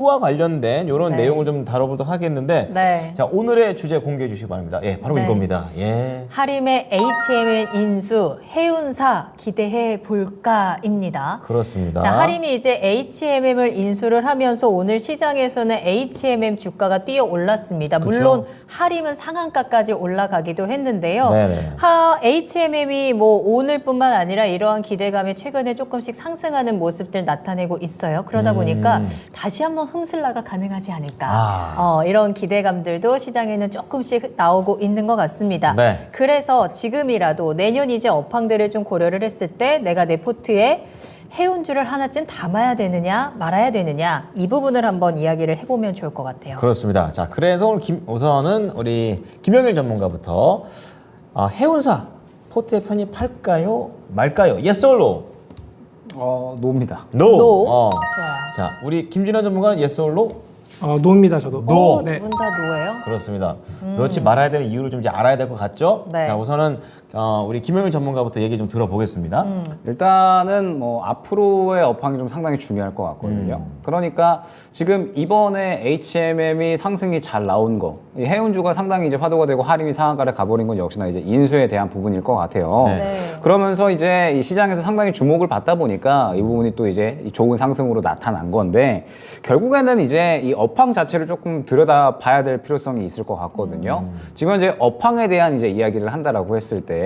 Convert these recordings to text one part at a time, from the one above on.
와 관련된 이런 네. 내용을 좀 다뤄보도록 하겠는데 네. 자 오늘의 주제 공개해 주시기 바랍니다. 예, 바로 네. 이겁니다. 예. 하림의 HMN 인수 해운사 기대해 볼까입니다. 그렇습니다. 자, 하림이 이제 HMM을 인수를 하면서 오늘 시장에서는 HMM 주가가 뛰어 올랐습니다. 그쵸? 물론 하림은 상한가까지 올라가기도 했는데요. 네네. HMM이 뭐 오늘뿐만 아니라 이러한 기대감이 최근에 조금씩 상승하는 모습들 나타내고 있어요. 그러다 보니까 다시 한번 흠슬라가 가능하지 않을까. 이런 기대감들도 시장에는 조금씩 나오고 있는 것 같습니다. 네. 그래서 지금이라도 내년 이제 업황들을 좀 고려를 했을 때 내가 내 포트에 해운주를 하나쯤 담아야 되느냐 말아야 되느냐 이 부분을 한번 이야기를 해보면 좋을 것 같아요. 그렇습니다. 자, 그래서 오늘 우선은 우리 김영일 전문가부터 해운사 포트에 편입할까요? 말까요? Yes or no? 노입니다. No. No. 좋아요. 자, 우리 김진환 전문가는 Yes or no? 노입니다, 저도. 노. 네. 두 분 다 노예요? 그렇습니다. 넣지 말아야 되는 이유를 좀 이제 알아야 될 것 같죠? 네. 자, 우선은 우리 김영일 전문가부터 얘기 좀 들어보겠습니다. 일단은 뭐 앞으로의 업황이 좀 상당히 중요할 것 같거든요. 그러니까 지금 이번에 HMM이 상승이 잘 나온 거, 이 해운주가 상당히 이제 화두가 되고 하림이 상한가를 가버린 건 역시나 이제 인수에 대한 부분일 것 같아요. 네. 네. 그러면서 이제 이 시장에서 상당히 주목을 받다 보니까 이 부분이 또 이제 이 좋은 상승으로 나타난 건데 결국에는 이제 이 업황 자체를 조금 들여다 봐야 될 필요성이 있을 것 같거든요. 지금 이제 업황에 대한 이제 이야기를 한다라고 했을 때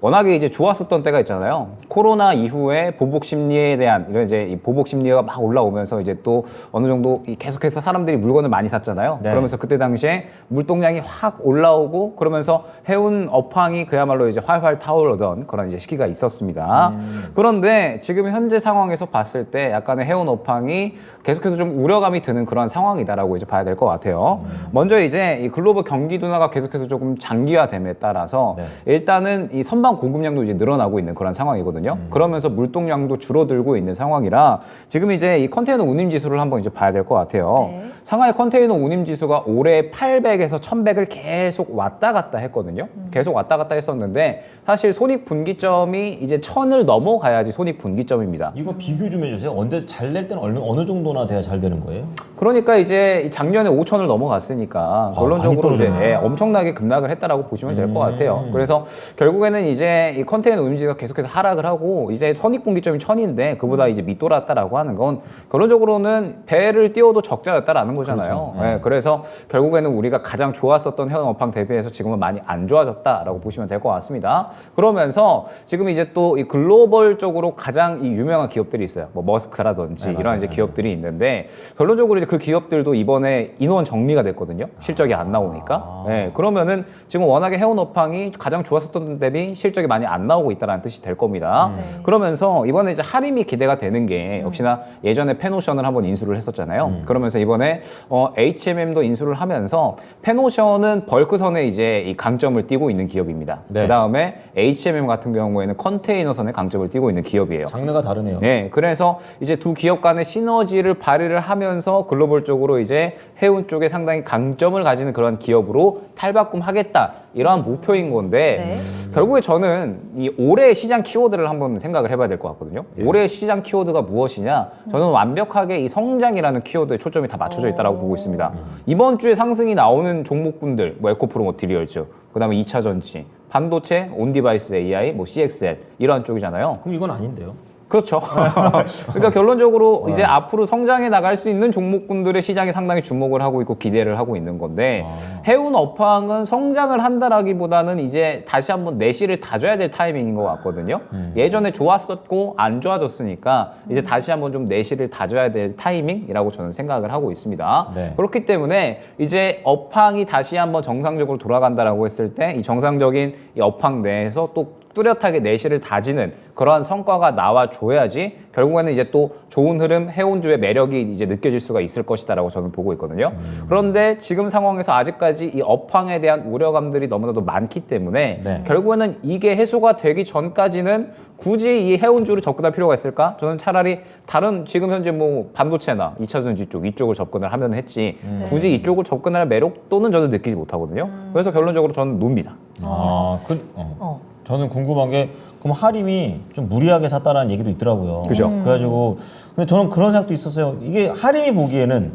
워낙에 이제 좋았었던 때가 있잖아요. 코로나 이후에 보복 심리에 대한 이런 이제 이 보복 심리가 막 올라오면서 이제 또 어느 정도 계속해서 사람들이 물건을 많이 샀잖아요. 네. 그러면서 그때 당시에 물동량이 확 올라오고 그러면서 해운 업황이 그야말로 이제 활활 타오르던 그런 이제 시기가 있었습니다. 그런데 지금 현재 상황에서 봤을 때 약간의 해운 업황이 계속해서 좀 우려감이 드는 그런 상황이다라고 이제 봐야 될 것 같아요. 먼저 이제 이 글로벌 경기 둔화가 계속해서 조금 장기화됨에 따라서 네. 일단은 이 선박 공급량도 이제 늘어나고 있는 그런 상황이거든요. 그러면서 물동량도 줄어들고 있는 상황이라 지금 이제 이 컨테이너 운임 지수를 한번 이제 봐야 될 것 같아요. 네. 상하이 컨테이너 운임 지수가 올해 800에서 1100을 계속 왔다 갔다 했거든요. 계속 왔다 갔다 했었는데 사실 손익 분기점이 이제 1000을 넘어가야지 손익 분기점입니다. 이거 비교 좀 해주세요. 언제 잘 낼 때는 어느 정도나 돼야 잘 되는 거예요? 그러니까 이제 작년에 5000을 넘어갔으니까 결론적으로 많이 이제 떨어졌네요. 엄청나게 급락을 했다라고 보시면 될 것 같아요. 그래서 결국에는 이제 이 컨테이너 운임지수가 계속해서 하락을 하고 이제 손익분기점이 1000인데 그보다 이제 밑돌았다라고 하는 건 결론적으로는 배를 띄워도 적자였다라는 거잖아요. 그렇죠. 네, 그래서 결국에는 우리가 가장 좋았었던 해운 업황 대비해서 지금은 많이 안 좋아졌다라고 보시면 될 것 같습니다. 그러면서 지금 이제 또 이 글로벌적으로 가장 이 유명한 기업들이 있어요. 뭐 머스크라든지 네, 이런 이제 기업들이 있는데 결론적으로 이제 그 기업들도 이번에 인원 정리가 됐거든요. 실적이 안 나오니까. 네, 그러면은 지금 워낙에 해운 업황이 가장 좋았었던 대비 실적이 많이 안 나오고 있다는 뜻이 될 겁니다. 네. 그러면서 이번에 이제 하림이 기대가 되는 게 역시나 예전에 페노션을 한번 인수를 했었잖아요. 그러면서 이번에 HMM도 인수를 하면서 페노션은 벌크선에 이제 이 강점을 띠고 있는 기업입니다. 네. 그 다음에 HMM 같은 경우에는 컨테이너선에 강점을 띠고 있는 기업이에요. 장르가 다르네요. 네, 그래서 이제 두 기업 간의 시너지를 발휘를 하면서 글로벌적으로 이제 해운 쪽에 상당히 강점을 가지는 그런 기업으로 탈바꿈하겠다 이러한 목표인 건데 네. 결국에 저는 이 올해 시장 키워드를 한번 생각을 해봐야 될 것 같거든요. 올해 시장 키워드가 무엇이냐? 저는 완벽하게 이 성장이라는 키워드에 초점이 다 맞춰져 있다고 보고 있습니다. 이번 주에 상승이 나오는 종목군들, 뭐 에코프로 머티리얼즈, 그다음에 2차 전지, 반도체, 온디바이스 AI, 뭐 CXL 이런 쪽이잖아요. 그럼 이건 아닌데요? 그렇죠. 그러니까 결론적으로 이제 앞으로 성장해 나갈 수 있는 종목군들의 시장에 상당히 주목을 하고 있고 기대를 하고 있는 건데 해운 업황은 성장을 한다라기보다는 이제 다시 한번 내실을 다져야 될 타이밍인 것 같거든요. 예전에 좋았었고 안 좋아졌으니까 이제 다시 한번 좀 내실을 다져야 될 타이밍이라고 저는 생각을 하고 있습니다. 네. 그렇기 때문에 이제 업황이 다시 한번 정상적으로 돌아간다라고 했을 때 이 정상적인 이 업황 내에서 또 뚜렷하게 내실을 다지는 그러한 성과가 나와줘야지 결국에는 이제 또 좋은 흐름 해운주의 매력이 이제 느껴질 수가 있을 것이다라고 저는 보고 있거든요. 그런데 지금 상황에서 아직까지 이 업황에 대한 우려감들이 너무나도 많기 때문에 네. 결국에는 이게 해소가 되기 전까지는 굳이 이 해운주를 접근할 필요가 있을까? 저는 차라리 다른 지금 현재 뭐 반도체나 2차 전지 쪽 이쪽을 접근을 하면 했지 굳이 이쪽을 접근할 매력도는 저는 느끼지 못하거든요. 그래서 결론적으로 저는 노입니다. 저는 궁금한 게 그럼 하림이 좀 무리하게 샀다라는 얘기도 있더라고요. 그죠. 그래가지고 근데 저는 그런 생각도 있었어요. 이게 하림이 보기에는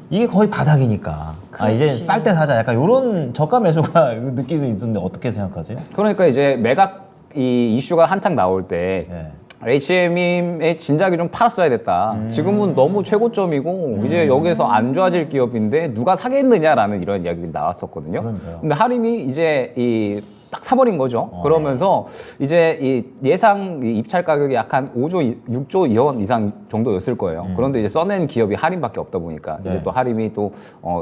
이게 거의 바닥이니까 아 이제 그렇지. 쌀 때 사자. 약간 이런 저가 매수가 느낌이 있던데 어떻게 생각하세요? 그러니까 이제 매각 이 이슈가 한창 나올 때 네. HM의 진작에 좀 팔았어야 됐다. 지금은 너무 최고점이고 이제 여기서 안 좋아질 기업인데 누가 사겠느냐라는 이런 이야기들이 나왔었거든요. 그러니까요. 근데 하림이 이제 딱 사버린 거죠. 그러면서 이제 이 예상 이 입찰 가격이 약 한 6조 원 이상 정도였을 거예요. 그런데 이제 써낸 기업이 하림밖에 없다 보니까 네. 이제 또 하림이 또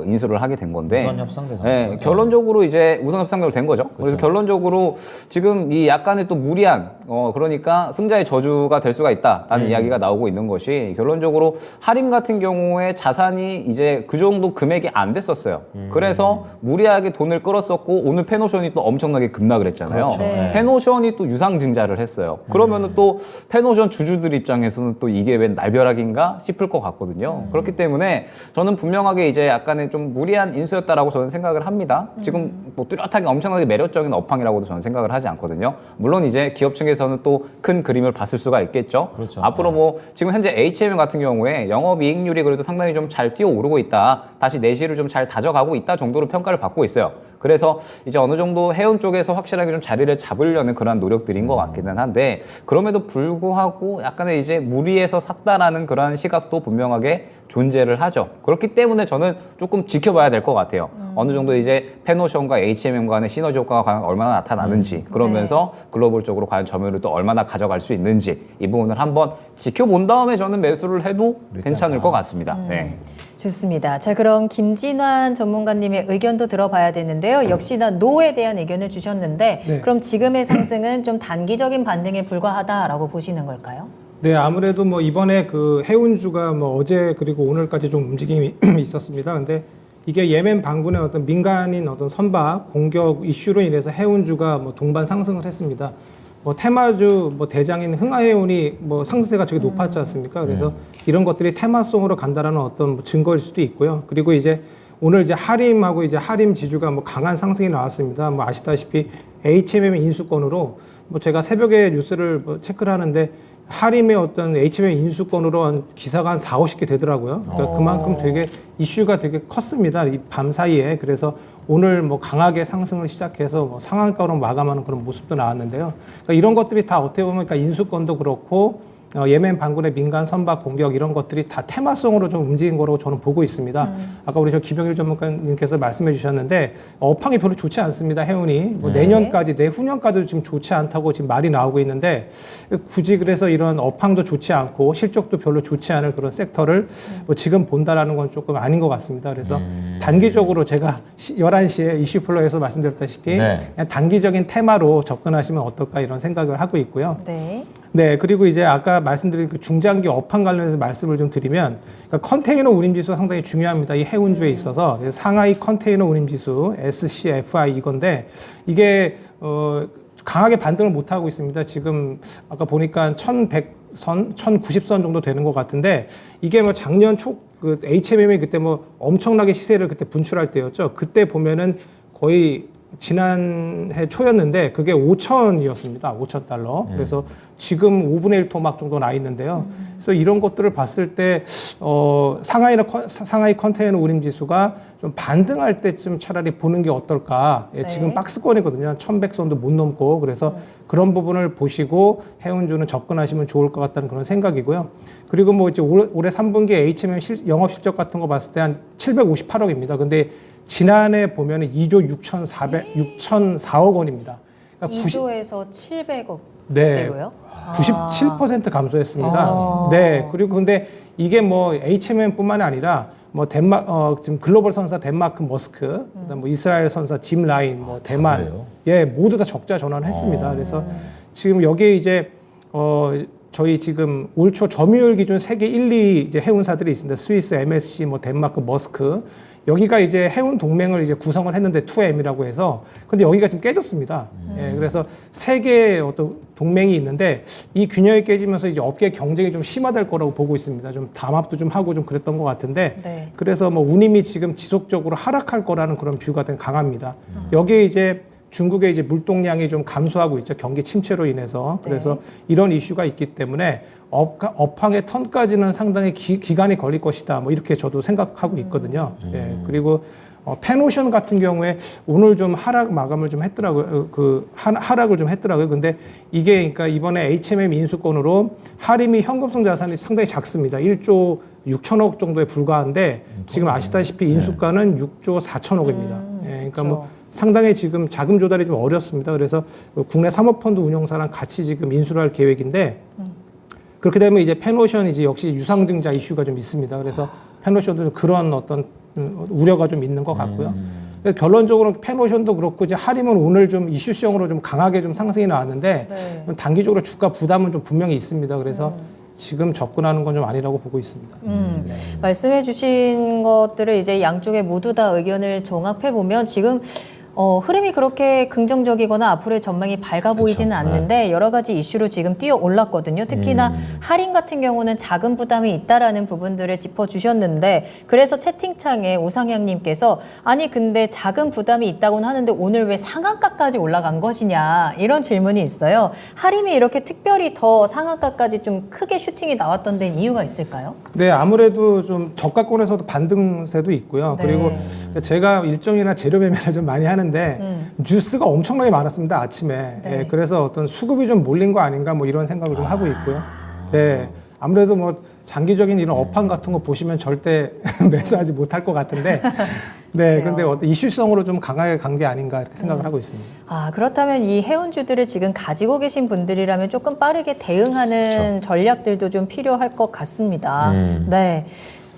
인수를 하게 된 건데. 우선 협상 대상. 네, 결론적으로 이제 우선 협상대로 된 거죠. 그래서 결론적으로 지금 이 약간의 또 무리한 그러니까 승자의 저주가 될 수가 있다라는 이야기가 나오고 있는 것이 결론적으로 하림 같은 경우에 자산이 이제 그 정도 금액이 안 됐었어요. 그래서 무리하게 돈을 끌었었고 오늘 페노션이 또 엄청나게 급락을 했잖아요. 그렇죠. 네. 페노션이 또 유상증자를 했어요. 그러면은 또 페노션 주주들 입장에서는 또 이게 웬 날벼락인가 싶을 것 같거든요. 그렇기 때문에 저는 분명하게 이제 약간의 좀 무리한 인수였다라고 저는 생각을 합니다. 지금 뭐 뚜렷하게 엄청나게 매력적인 업황이라고도 저는 생각을 하지 않거든요. 물론 이제 기업 측에서는 또 큰 그림을 봤을 수가 있겠죠. 그렇죠. 앞으로 뭐 지금 현재 HM 같은 경우에 영업이익률이 그래도 상당히 좀 잘 뛰어오르고 있다. 다시 내실을 좀 잘 다져가고 있다 정도로 평가를 받고 있어요. 그래서 이제 어느 정도 해운 쪽에서 확실하게 좀 자리를 잡으려는 그런 노력들인 것 같기는 한데 그럼에도 불구하고 약간의 이제 무리해서 샀다라는 그런 시각도 분명하게 존재를 하죠. 그렇기 때문에 저는 조금 지켜봐야 될 것 같아요. 어느 정도 이제 페노션과 H&M 간의 시너지 효과가 과연 얼마나 나타나는지 그러면서 글로벌적으로 과연 점유율을 또 얼마나 가져갈 수 있는지 이 부분을 한번 지켜본 다음에 저는 매수를 해도 괜찮을 것 같습니다. 네. 좋습니다. 자, 그럼 김진환 전문가님의 의견도 들어봐야 되는데요. 역시나 노에 대한 의견을 주셨는데 네. 그럼 지금의 상승은 좀 단기적인 반등에 불과하다라고 보시는 걸까요? 네, 아무래도 뭐 이번에 그 해운주가 뭐 어제 그리고 오늘까지 좀 움직임이 있었습니다. 근데 이게 예멘 반군의 어떤 민간인 어떤 선박 공격 이슈로 인해서 해운주가 뭐 동반 상승을 했습니다. 뭐 테마주 뭐 대장인 흥하해운이 뭐 상승세가 되게 높았지 않습니까? 그래서 이런 것들이 테마성으로 간다라는 어떤 뭐 증거일 수도 있고요. 그리고 이제 오늘 이제 하림하고 이제 하림 지주가 뭐 강한 상승이 나왔습니다. 뭐 아시다시피 HMM 인수권으로 뭐 제가 새벽에 뉴스를 뭐 체크를 하는데 하림의 어떤 HMM 인수권으로 한 기사가 한 4, 50개 되더라고요. 그러니까 그만큼 되게 이슈가 되게 컸습니다. 이 밤 사이에. 그래서 오늘 뭐 강하게 상승을 시작해서 뭐 상한가로 마감하는 그런 모습도 나왔는데요. 그러니까 이런 것들이 다 어떻게 보면 그러니까 인수권도 그렇고 예멘 반군의 민간 선박 공격 이런 것들이 다 테마성으로 좀 움직인 거라고 저는 보고 있습니다. 아까 우리 저 김영일 전문가님께서 말씀해 주셨는데 업황이 별로 좋지 않습니다. 해운이 뭐 내년까지 내후년까지도 지금 좋지 않다고 지금 말이 나오고 있는데 굳이 그래서 이런 업황도 좋지 않고 실적도 별로 좋지 않을 그런 섹터를 뭐 지금 본다라는 건 조금 아닌 것 같습니다. 그래서 단기적으로 제가 11시에 이슈플로에서 말씀드렸다시피 네. 그냥 단기적인 테마로 접근하시면 어떨까 이런 생각을 하고 있고요. 네. 네, 그리고 이제 아까 말씀드린 그 중장기 업황 관련해서 말씀을 좀 드리면, 그러니까 컨테이너 운임지수가 상당히 중요합니다. 이 해운주에 있어서 상하이 컨테이너 운임지수 SCFI 이건데 이게 강하게 반등을 못 하고 있습니다. 지금 아까 보니까 1,100선, 1,090선 정도 되는 것 같은데 이게 뭐 작년 그 HMM이 그때 뭐 엄청나게 시세를 그때 분출할 때였죠. 그때 보면은 거의 지난해 초였는데 그게 5천이었습니다. 5,000달러. 그래서 지금 5분의 1 토막 정도 나 있는데요. 그래서 이런 것들을 봤을 때 상하이 컨테이너 운임지수가 좀 반등할 때쯤 차라리 보는 게 어떨까. 예, 네. 지금 지금 박스권이거든요. 1,100선도 못 넘고. 그래서 그런 부분을 보시고 해운주는 접근하시면 좋을 것 같다는 그런 생각이고요. 그리고 뭐 이제 올해 3분기 HMM 영업 실적 같은 거 봤을 때 한 758억입니다. 근데 지난해 보면 2조 6,400억 원입니다. 그러니까 2조에서 700억 네. 대로요? 97% 감소했습니다. 네. 그리고 근데 이게 뭐 HMM뿐만이 아니라 뭐 지금 글로벌 선사 덴마크 머스크, 그다음 뭐 이스라엘 선사 짐 라인, 뭐 대만, 그래요? 예, 모두 다 적자 전환을 했습니다. 그래서 지금 여기에 이제 저희 지금 올 초 점유율 기준 세계 1, 2 이제 해운사들이 있습니다. 스위스, MSC, 뭐 덴마크, 머스크. 여기가 이제 해운 동맹을 이제 구성을 했는데 2M이라고 해서 근데 여기가 지금 깨졌습니다. 예, 그래서 세 개의 어떤 동맹이 있는데 이 균형이 깨지면서 이제 업계 경쟁이 좀 심화될 거라고 보고 있습니다. 좀 담합도 좀 하고 좀 그랬던 것 같은데 네. 그래서 뭐 운임이 지금 지속적으로 하락할 거라는 그런 뷰가 되게 강합니다. 여기에 이제 중국의 이제 물동량이 좀 감소하고 있죠. 경기 침체로 인해서. 그래서 이런 이슈가 있기 때문에 업황의 턴까지는 상당히 기간이 걸릴 것이다. 뭐 이렇게 저도 생각하고 있거든요. 예. 그리고 펜오션 같은 경우에 오늘 좀 하락 마감을 좀 했더라고요. 하락을 좀 했더라고요. 근데 이게 그러니까 이번에 HMM 인수권으로 하림이 현금성 자산이 상당히 작습니다. 1조 6천억 정도에 불과한데 지금 아시다시피 인수가는 6조 4천억입니다. 예, 그러니까 뭐 상당히 지금 자금 조달이 좀 어렵습니다. 그래서 국내 사모펀드 운용사랑 같이 지금 인수를 할 계획인데 그렇게 되면 이제 펜오션 이제 역시 유상증자 이슈가 좀 있습니다. 그래서 펜오션도 그런 어떤 우려가 좀 있는 것 같고요. 그래서 결론적으로 펜오션도 그렇고 이제 하림은 오늘 좀 이슈성으로 좀 강하게 좀 상승이 나왔는데 단기적으로 주가 부담은 좀 분명히 있습니다. 그래서 지금 접근하는 건 좀 아니라고 보고 있습니다. 말씀해주신 것들을 이제 양쪽에 모두 다 의견을 종합해 보면 지금 흐름이 그렇게 긍정적이거나 앞으로의 전망이 밝아 보이지는 않는데 여러 가지 이슈로 지금 뛰어 올랐거든요. 특히나 할인 같은 경우는 자금 부담이 있다라는 부분들을 짚어주셨는데 그래서 채팅창에 우상향님께서 아니 근데 자금 부담이 있다고는 하는데 오늘 왜 상한가까지 올라간 것이냐 이런 질문이 있어요. 할인이 이렇게 특별히 더 상한가까지 좀 크게 슈팅이 나왔던 데는 이유가 있을까요? 네, 아무래도 좀 저가권에서도 반등세도 있고요. 네. 그리고 제가 일정이나 재료 매매를 좀 많이 하는데 뉴스가 엄청나게 많았습니다, 아침에. 네. 예, 그래서 어떤 수급이 좀 몰린 거 아닌가 뭐 이런 생각을 좀 하고 있고요. 네, 아무래도 뭐 장기적인 이런 업황 같은 거 보시면 절대 매수하지 못할 것 같은데 네, 근데 어떤 이슈성으로 좀 강하게 간 게 아닌가 이렇게 생각을 하고 있습니다. 아, 그렇다면 이 해운주들을 지금 가지고 계신 분들이라면 조금 빠르게 대응하는 전략들도 좀 필요할 것 같습니다. 네.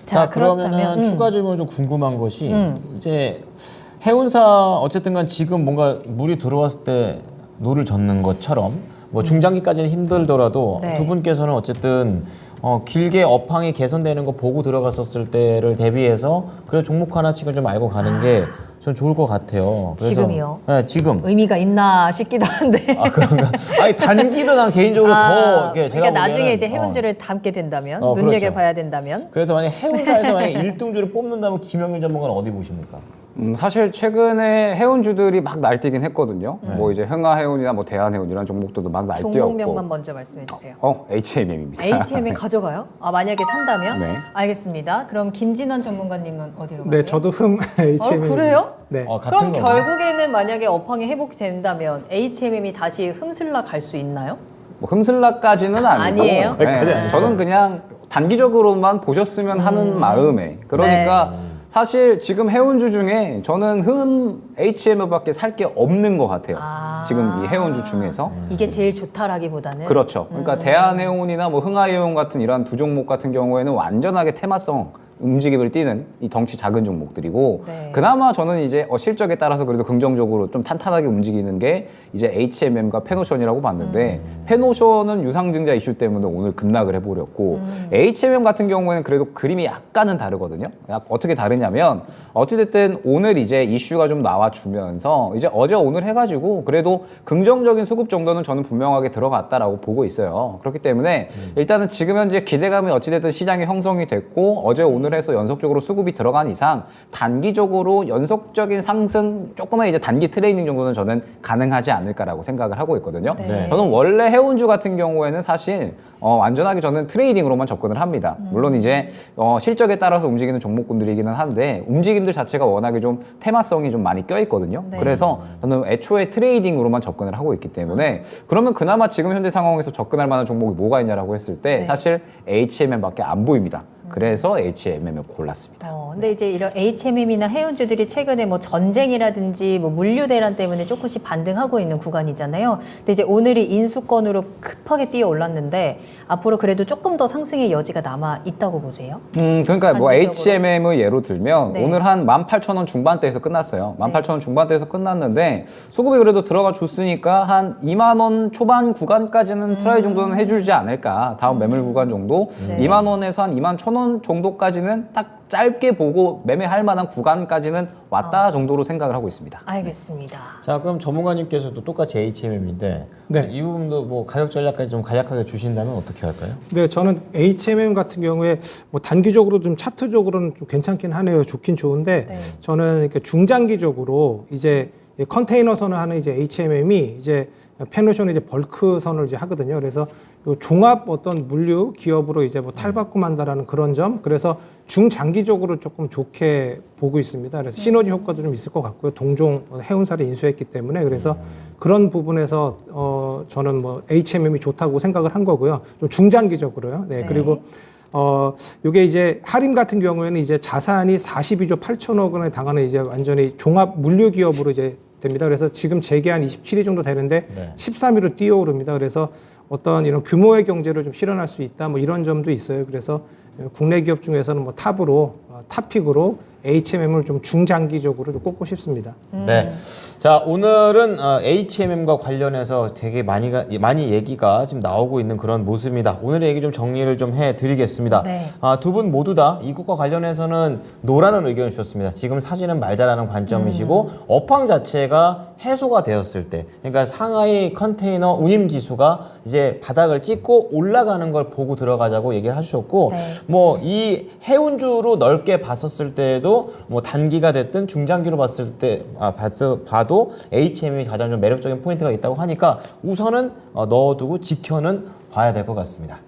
자, 그러면은 추가 질문 좀 궁금한 것이 이제 해운사 어쨌든 간 지금 뭔가 물이 들어왔을 때 노를 젓는 것처럼 뭐 중장기까지는 힘들더라도 네. 두 분께서는 어쨌든 길게 업황이 개선되는 거 보고 들어갔었을 때를 대비해서 그래도 종목 하나씩은 좀 알고 가는 게 전 좋을 것 같아요. 그래서, 지금이요? 네, 지금. 의미가 있나 싶기도 한데. 아, 그런가? 아니, 단기도 난 개인적으로 더 이렇게 제가 그러니까 나중에 보기에는, 이제 해운주를 담게 된다면, 그렇죠. 눈여겨봐야 된다면. 그래서 만약 해운사에서 만약 1등주를 뽑는다면 김영일 전문가는 어디 보십니까? 사실 최근에 해운주들이 막 날뛰긴 했거든요. 뭐 이제 흥하해운이나 뭐 대한해운 이런 종목들도 막 날뛰었고. 종목명만 먼저 말씀해 주세요. HMM입니다. HM에 가져가요? 아, 만약에 산다면? 네. 알겠습니다. 그럼 김진원 전문가님은 어디로 가세요? 네, 저도 HMM. 그래요? 네. 같은 그럼 거네. 결국에는 만약에 업황이 회복된다면 HMM이 다시 흠슬라 갈 수 있나요? 뭐 흠슬라까지는 아니고. 아니에요? 네, 저는 그냥 단기적으로만 보셨으면 하는 마음에. 그러니까 사실 지금 해운주 중에 저는 HMM밖에 살 게 없는 것 같아요. 지금 이 해운주 중에서. 이게 제일 좋다라기보다는 그렇죠. 그러니까 대한해운이나 뭐 흥하해운 같은 이런 두 종목 같은 경우에는 완전하게 테마성 움직임을 띠는 이 덩치 작은 종목들이고 네. 그나마 저는 이제 실적에 따라서 그래도 긍정적으로 좀 탄탄하게 움직이는 게 이제 HMM과 펜오션이라고 봤는데 펜오션은 유상증자 이슈 때문에 오늘 급락을 해버렸고 HMM 같은 경우에는 그래도 그림이 약간은 다르거든요. 어떻게 다르냐면 어찌됐든 오늘 이제 이슈가 좀 나와주면서 이제 어제 오늘 해가지고 그래도 긍정적인 수급 정도는 저는 분명하게 들어갔다라고 보고 있어요. 그렇기 때문에 일단은 지금 현재 기대감이 어찌됐든 시장에 형성이 됐고 어제 오늘 해서 연속적으로 수급이 들어간 이상 단기적으로 연속적인 상승 조금의 이제 단기 트레이닝 정도는 저는 가능하지 않을까라고 생각을 하고 있거든요. 네. 저는 원래 해운주 같은 경우에는 사실 완전하게 저는 트레이딩으로만 접근을 합니다. 물론 이제 실적에 따라서 움직이는 종목군들이기는 한데 움직임들 자체가 워낙에 좀 테마성이 좀 많이 껴있거든요. 네. 그래서 저는 애초에 트레이딩으로만 접근을 하고 있기 때문에 그러면 그나마 지금 현재 상황에서 접근할 만한 종목이 뭐가 있냐라고 했을 때 네. 사실 HMM밖에 안 보입니다. 그래서 HMM을 골랐습니다. 근데 이제 이런 HMM이나 해운주들이 최근에 뭐 전쟁이라든지 뭐 물류 대란 때문에 조금씩 반등하고 있는 구간이잖아요. 근데 이제 오늘이 인수권으로 급하게 뛰어 올랐는데 앞으로 그래도 조금 더 상승의 여지가 남아 있다고 보세요? 그러니까 뭐 단기적으로. HMM을 예로 들면 네. 오늘 한 18,000원 중반대에서 끝났어요. 18,000원 중반대에서 끝났는데 수급이 그래도 들어가 줬으니까 한 2만 원 초반 구간까지는 트라이 정도는 해주지 않을까. 다음 매물 구간 정도 네. 2만 원에서 한 2만 1,000원 정도까지는 딱 짧게 보고 매매할 만한 구간까지는 왔다 정도로 생각을 하고 있습니다. 알겠습니다. 자, 그럼 전문가님께서도 똑같이 HMM인데 네. 이 부분도 뭐 가격 전략까지 좀 간략하게 주신다면 어떻게 할까요? 네, 저는 HMM 같은 경우에 뭐 단기적으로 좀 차트적으로는 좀 괜찮긴 하네요. 좋긴 좋은데 네. 저는 이렇게 중장기적으로 이제 이 컨테이너 선을 하는 이제 HMM이 이제 펜오션의 이제 벌크 선을 이제 하거든요. 그래서 요 종합 어떤 물류 기업으로 이제 뭐 탈바꿈한다라는 그런 점, 그래서 중장기적으로 조금 좋게 보고 있습니다. 그래서 시너지 효과도 좀 있을 것 같고요. 동종 해운사를 인수했기 때문에 그래서 그런 부분에서 저는 뭐 HMM이 좋다고 생각을 한 거고요. 좀 중장기적으로요. 네. 그리고 요게 이제 하림 같은 경우에는 이제 자산이 42조 8천억 원에 달하는 이제 완전히 종합 물류 기업으로 이제 됩니다. 그래서 지금 재계한 27위 정도 되는데 13위로 뛰어오릅니다. 그래서 어떤 이런 규모의 경제를 좀 실현할 수 있다. 뭐 이런 점도 있어요. 그래서 국내 기업 중에서는 뭐 탑으로 탑픽으로 HMM을 좀 중장기적으로 좀 꼽고 싶습니다. 네. 자, 오늘은 HMM과 관련해서 되게 많이 얘기가 지금 나오고 있는 그런 모습입니다. 오늘의 얘기 좀 정리를 좀 해드리겠습니다. 네. 두 분 모두 다 이것과 관련해서는 노라는 의견을 주셨습니다. 지금 사실은 말자라는 관점이시고 업황 자체가 해소가 되었을 때, 그러니까 상하이 컨테이너 운임 지수가 이제 바닥을 찍고 올라가는 걸 보고 들어가자고 얘기를 하셨고, 네. 뭐 이 해운주로 넓게 봤었을 때도 뭐 단기가 됐든 중장기로 봤을 때 봐도 HM이 가장 좀 매력적인 포인트가 있다고 하니까 우선은 넣어두고 지켜는 봐야 될 것 같습니다.